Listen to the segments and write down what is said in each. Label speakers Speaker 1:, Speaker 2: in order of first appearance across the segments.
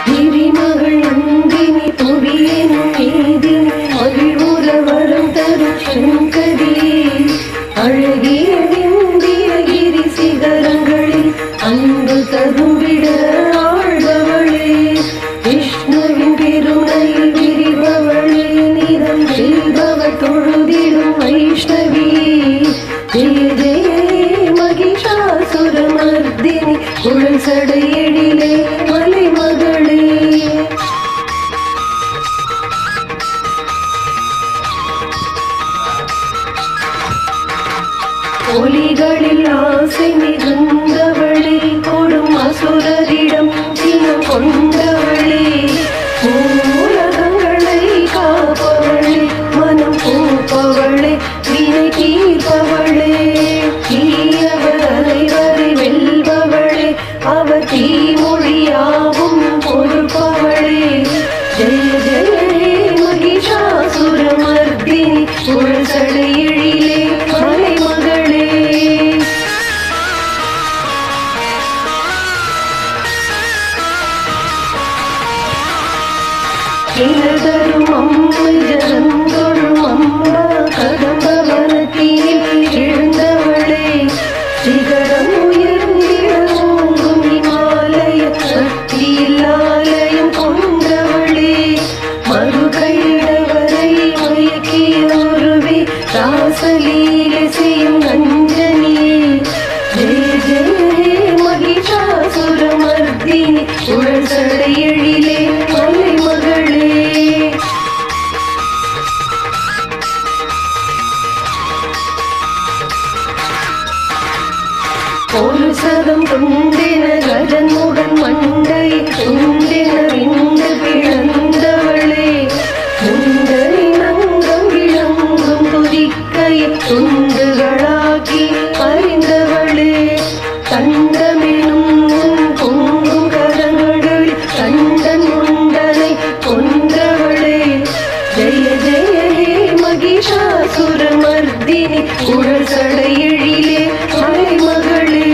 Speaker 1: கிரிமகள் நந்தினி புவியேனும் ஏதினி மகிழ்வுற வரம் தரும் சங்கரி அழகிய விந்திய கிரி சிகரங்களில் அன்பு ததும்பிட ஆழ்பவளே விஷ்ணுவின் பெருமையில் விரிபவளே நிதம் செல்பவர் தொழுதிடும் வைஷ்ணவி ஜெய ஜெய மகிஷாசுரமர்தினி குழல் சடையெழிலே மலைமகளே ஒலிகளில் ஆசை மிகுந்தவளே கொடும் அசுரரிடம் சினம் கொண்டவளே மூலகங்களை காப்பவளே மனம் பூப்பவளே வினை தீர்ப்பவளே தீயவர் அனைவரை வெல்பவளே அவர் தீமொழியாவும் பொறுப்பவளே ஜெய ஜெய மகிஷாசுரமர்தினி குழல் சடையெழிலே மலைமகளே இனதரும் அம்மை ஜனந்தொழும் அம்பா கதம்பவனத்தில் எழுந்தவளே சிகரம் உயர்ந்திடங்கும் இமாலய சக்தியில் ஆலயம் கொண்டவளே மறுகையிடவரை மயக்கிய உருவே ராசலீலை செய்யும் நஞ்சனியே ஜெய ஜெய மகிஷாசுரமர்தினி குழல் சடையெழிலே மலைமகளே ஒரு சதம் கொண்டின கஜன்முடன் மண்டை துண்டின விண்டு பிளந்தவளே முண்டரின் அங்கம் விளங்கும் துதிக்கை துண்டுகளாக்கி அறிந்தவளே தண்டமெனும் பொங்கும் கரங்களில் கண்டன் முண்டனை கொன்றவளே ஜெய ஜெய மகிஷாசுரமர்தினி குழல் சடையெழிலே மலைமகளே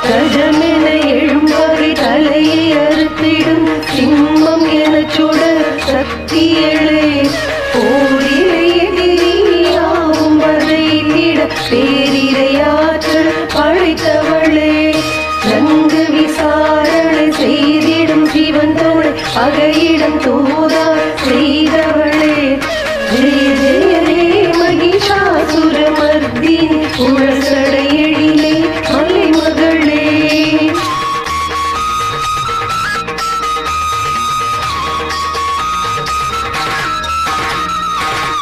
Speaker 1: கஜமென எழும்பகை தலையை அறுத்திடும் சிம்மம் என சுடர் சக்தியளே போரிலே எதிரியாவும் வரையிட பேரிரையாற்றல் பழைத்தவளே நன்கு விசாரணை செய்திடும் சிவன் தோழை அகையிடம் தூதா செய்தவளே ஜெய ஜெய மகிஷாசுரமர்தினி குழல் சடையெழிலே மலைமகளே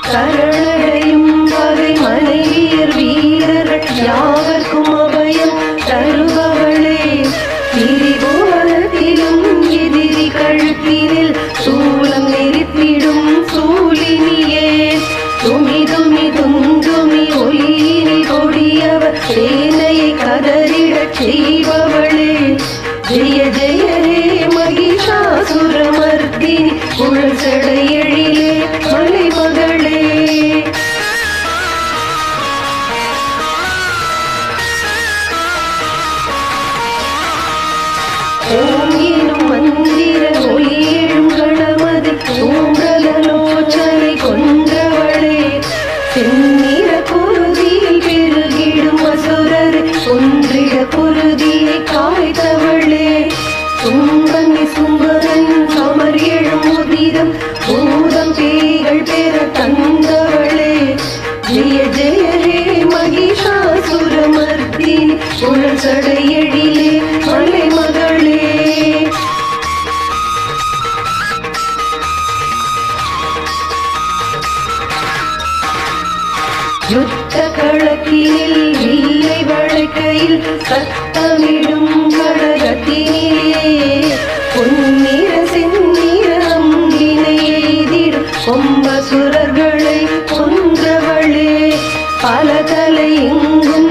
Speaker 1: சரணடையும் வகை மனைவியர் வீரர்கள் யாவர்க்கும் அபயம் தருபவளே திரிபுவனத்திலும் எதிரி கழுத்தினில் சூலம் நெறித்திடும் சூலினியே துமி துமி துந்துமி ஒலியினி கொடியவர் சேனையை கதறிடச் செய்பவளே ஜெய ஜெய மகிஷாசுரமர்தினி குழல் சடையெழிலே மலைமகளே ஓம் எனும் மந்திர ஒலி எழும் கணமதி தூங்கலோச்சனை கொன்றவளே செந்நிற குருதியில் பெருகிடும் அசுரர் ஒன்றிட குருதியை காய்த்தவளே தும்பங்கி சும்பரன் சமர் எழும் முதிரம் பூதம் பேய்கள் பெற தந்தவளே ஜெய ஜெய மகிஷாசுரமர்தினி குழல் சடையெழிலே மலைமகளே யுத்த களத்தினில் வில்லை வளைக்கையில் சத்தமிடும் கடகத்தினிலே பொன்னிற செந்நிற அம்பினை எய்திடும் கொம்பசுரர்களை கொன்றவளே பல தலை எங்கும்